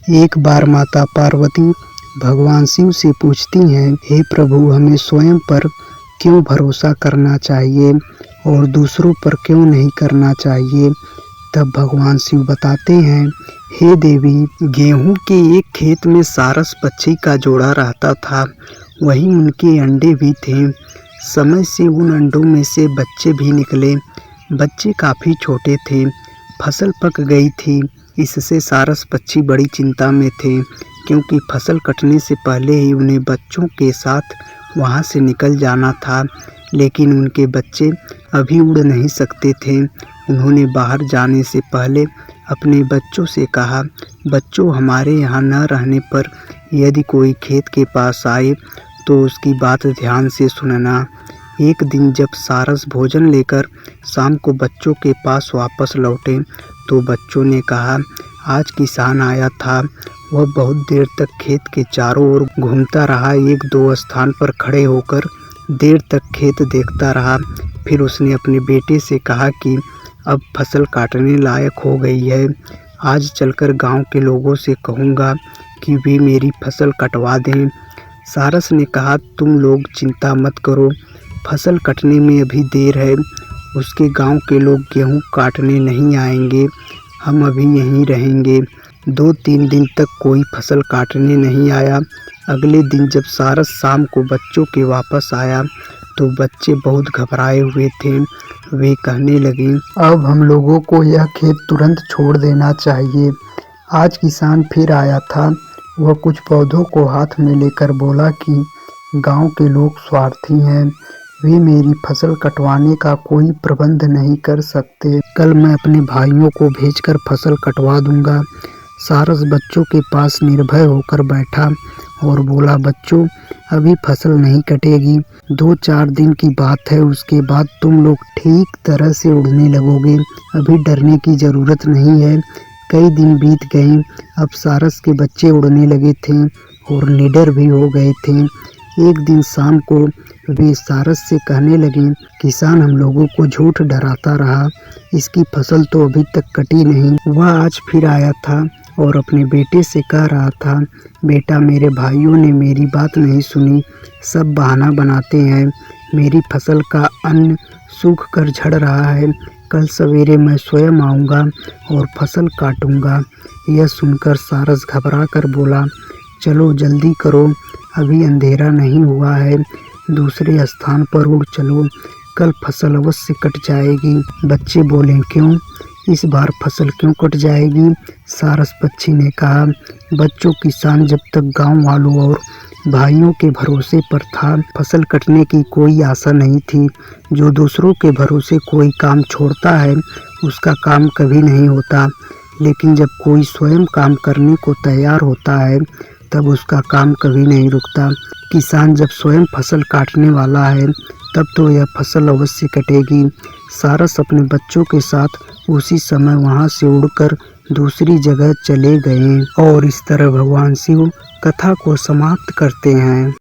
एक बार माता पार्वती भगवान शिव से पूछती हैं, हे प्रभु, हमें स्वयं पर क्यों भरोसा करना चाहिए और दूसरों पर क्यों नहीं करना चाहिए। तब भगवान शिव बताते हैं, हे देवी, गेहूं के एक खेत में सारस पक्षी का जोड़ा रहता था। वहीं उनके अंडे भी थे। समय से उन अंडों में से बच्चे भी निकले। बच्चे काफ़ी छोटे थे। फसल पक गई थी। इससे सारस पक्षी बड़ी चिंता में थे, क्योंकि फसल कटने से पहले ही उन्हें बच्चों के साथ वहां से निकल जाना था। लेकिन उनके बच्चे अभी उड़ नहीं सकते थे। उन्होंने बाहर जाने से पहले अपने बच्चों से कहा, बच्चों, हमारे यहाँ न रहने पर यदि कोई खेत के पास आए तो उसकी बात ध्यान से सुनना। एक दिन जब सारस भोजन लेकर शाम को बच्चों के पास वापस लौटे तो बच्चों ने कहा, आज किसान आया था। वह बहुत देर तक खेत के चारों ओर घूमता रहा। एक दो स्थान पर खड़े होकर देर तक खेत देखता रहा। फिर उसने अपने बेटे से कहा कि अब फसल काटने लायक हो गई है। आज चलकर गांव के लोगों से कहूँगा कि वे मेरी फसल कटवा दें। सारस ने कहा, तुम लोग चिंता मत करो, फसल कटने में अभी देर है। उसके गांव के लोग गेहूं काटने नहीं आएंगे। हम अभी यहीं रहेंगे। 2-3 दिन तक कोई फसल काटने नहीं आया। अगले दिन जब सारस शाम को बच्चों के वापस आया तो बच्चे बहुत घबराए हुए थे। वे कहने लगे, अब हम लोगों को यह खेत तुरंत छोड़ देना चाहिए। आज किसान फिर आया था। वह कुछ पौधों को हाथ में लेकर बोला कि गांव के लोग स्वार्थी हैं। वे मेरी फसल कटवाने का कोई प्रबंध नहीं कर सकते। कल मैं अपने भाइयों को भेजकर फसल कटवा दूंगा। सारस बच्चों के पास निर्भय होकर बैठा और बोला, बच्चों, अभी फसल नहीं कटेगी। 2-4 दिन की बात है। उसके बाद तुम लोग ठीक तरह से उड़ने लगोगे। अभी डरने की ज़रूरत नहीं है। कई दिन बीत गए। अब सारस के बच्चे उड़ने लगे थे और निडर भी हो गए थे। एक दिन शाम को वे सारस से कहने लगे, किसान हम लोगों को झूठ डराता रहा। इसकी फसल तो अभी तक कटी नहीं। वह आज फिर आया था और अपने बेटे से कह रहा था, बेटा, मेरे भाइयों ने मेरी बात नहीं सुनी। सब बहाना बनाते हैं। मेरी फसल का अन्न सूख कर झड़ रहा है। कल सवेरे मैं स्वयं आऊँगा और फसल काटूँगा। यह सुनकर सारस घबरा कर बोला, चलो जल्दी करो, अभी अंधेरा नहीं हुआ है। दूसरे स्थान पर उड़ चलो, कल फसल अवश्य कट जाएगी। बच्चे बोले, क्यों? इस बार फसल क्यों कट जाएगी? सारस पक्षी ने कहा, बच्चों, किसान जब तक गांव वालों और भाइयों के भरोसे पर था, फसल कटने की कोई आशा नहीं थी। जो दूसरों के भरोसे कोई काम छोड़ता है उसका काम कभी नहीं होता। लेकिन जब कोई स्वयं काम करने को तैयार होता है तब उसका काम कभी नहीं रुकता। किसान जब स्वयं फसल काटने वाला है तब तो यह फसल अवश्य कटेगी। सारस अपने बच्चों के साथ उसी समय वहां से उड़कर दूसरी जगह चले गए और इस तरह भगवान शिव कथा को समाप्त करते हैं।